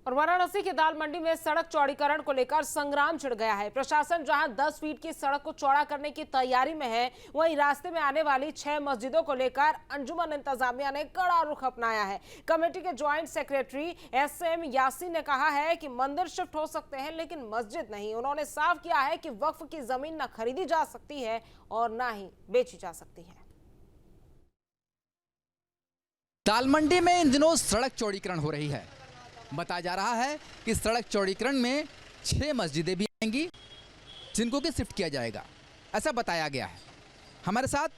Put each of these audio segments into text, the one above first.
और वाराणसी की दाल मंडी में सड़क चौड़ीकरण को लेकर संग्राम छिड़ गया है। प्रशासन जहां 10 फीट की सड़क को चौड़ा करने की तैयारी में है, वहीं रास्ते में आने वाली 6 मस्जिदों को लेकर अंजुमन इंतजामिया ने कड़ा रुख अपनाया है। कमेटी के ज्वाइंट सेक्रेटरी SM यासीन ने कहा है कि मंदिर शिफ्ट हो सकते हैं लेकिन मस्जिद नहीं। उन्होंने साफ किया है कि वक्फ की जमीन न खरीदी जा सकती है और न ही बेची जा सकती है। दाल मंडी में इन दिनों सड़क चौड़ीकरण हो रही है। बताया जा रहा है कि सड़क चौड़ीकरण में 6 मस्जिदें भी आएंगी जिनको कि शिफ्ट किया जाएगा, ऐसा बताया गया है। हमारे साथ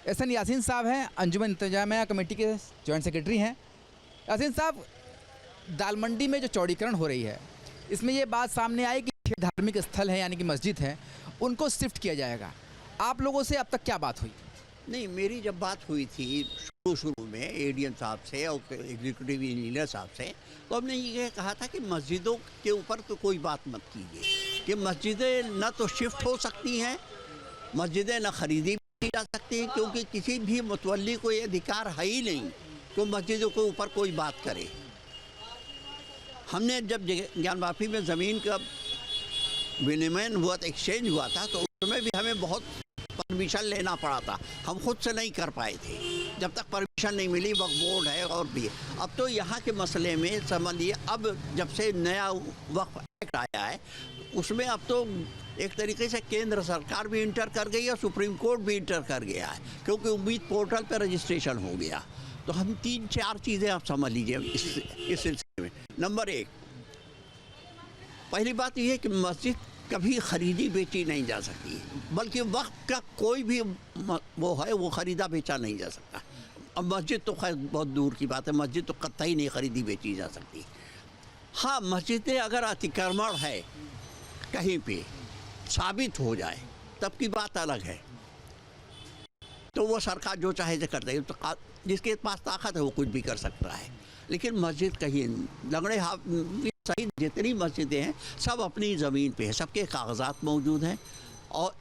SM यासीन साहब हैं, अंजुमन इंतजामिया कमेटी के जॉइंट सेक्रेटरी हैं। यासीन साहब, दाल मंडी में जो चौड़ीकरण हो रही है इसमें ये बात सामने आई कि 6 धार्मिक स्थल हैं यानी कि मस्जिद हैं, उनको शिफ्ट किया जाएगा। आप लोगों से अब तक क्या बात हुई? नहीं, मेरी जब बात हुई थी शुरू में ADM साहब से और एग्जीक्यूटिव इंजीनियर साहब से, तो हमने ये कहा था कि मस्जिदों के ऊपर तो कोई बात मत कीजिए कि मस्जिदें न तो शिफ्ट हो सकती हैं, मस्जिदें न खरीदी भी जा सकती हैं, क्योंकि किसी भी मुतवल्ली को ये अधिकार है ही नहीं कि मस्जिदों के ऊपर कोई बात करे। हमने जब ज्ञान वापी में ज़मीन का विनिमय हुआ था, एक्सचेंज हुआ था, तो उसमें भी हमें बहुत परमिशन लेना पड़ा था। हम खुद से नहीं कर पाए थे जब तक परमिशन नहीं मिली। वक्फ बोर्ड है और भी। अब तो यहाँ के मसले में समझिए, अब जब से नया वक्फ एक्ट आया है उसमें अब तो एक तरीके से केंद्र सरकार भी इंटर कर गई है, सुप्रीम कोर्ट भी इंटर कर गया है, क्योंकि उम्मीद पोर्टल पर रजिस्ट्रेशन हो गया। तो हम 3-4 चीज़ें आप समझ लीजिए इस सिलसिले में। नंबर 1, पहली बात यह है कि मस्जिद कभी खरीदी बेची नहीं जा सकती, बल्कि वक्त का कोई भी वो है वो ख़रीदा बेचा नहीं जा सकता। अब मस्जिद तो खैर बहुत दूर की बात है, मस्जिद तो कतई नहीं खरीदी बेची जा सकती। हाँ, मस्जिदें अगर अतिक्रमण है कहीं पे साबित हो जाए तब की बात अलग है, तो वो सरकार जो चाहे से करते है, तो जिसके पास ताकत है वो कुछ भी कर सकता है। लेकिन मस्जिद कहीं लंगड़े हाथ सही, जितनी मस्जिदें हैं सब अपनी ज़मीन पे है, सबके कागजात मौजूद हैं और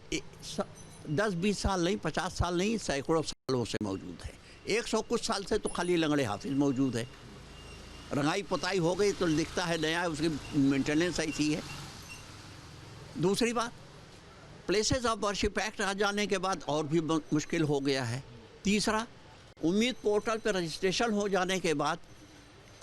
10-20 साल नहीं, 50 साल नहीं, सैकड़ों सालों से मौजूद है। 100 कुछ साल से तो खाली लंगड़े हाफिज मौजूद है। रंगाई पुताई हो गई तो दिखता है नया, उसकी मेंटेनेंस ऐसी है। दूसरी बात, प्लेसेस ऑफ वर्शिप एक्ट आ जाने के बाद और भी मुश्किल हो गया है। तीसरा, उम्मीद पोर्टल पर रजिस्ट्रेशन हो जाने के बाद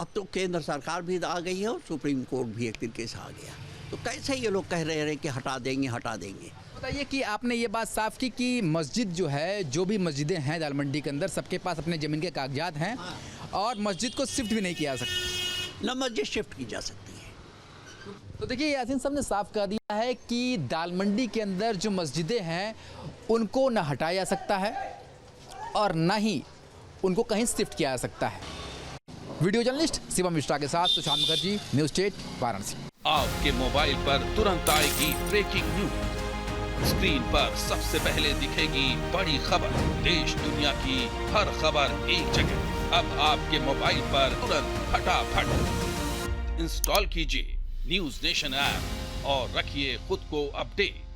अब तो केंद्र सरकार भी आ गई है और सुप्रीम कोर्ट भी एक तरीके से आ गया। तो कैसे ये लोग कह रहे हैं कि हटा देंगे। बताइए कि आपने ये बात साफ की कि मस्जिद जो है, जो भी मस्जिदें हैं दाल मंडी के अंदर, सबके पास अपने ज़मीन के कागजात हैं और मस्जिद को शिफ्ट भी नहीं किया जा सकता। न मस्जिद शिफ्ट की जा सकती है। तो देखिए, यासीन साहब ने साफ कह दिया है कि दाल मंडी के अंदर जो मस्जिदें हैं उनको न हटाया जा सकता है और न ही उनको कहीं शिफ्ट किया जा सकता है। वीडियो जर्नलिस्ट शिवम मिश्रा के साथ सुशांत मुखर्जी, न्यूज़ 8 वाराणसी। आपके मोबाइल पर तुरंत आएगी ब्रेकिंग न्यूज। स्क्रीन पर सबसे पहले दिखेगी बड़ी खबर। देश दुनिया की हर खबर एक जगह। अब आपके मोबाइल पर तुरंत फटाफट इंस्टॉल कीजिए न्यूज़ नेशन ऐप और रखिए खुद को अपडेट।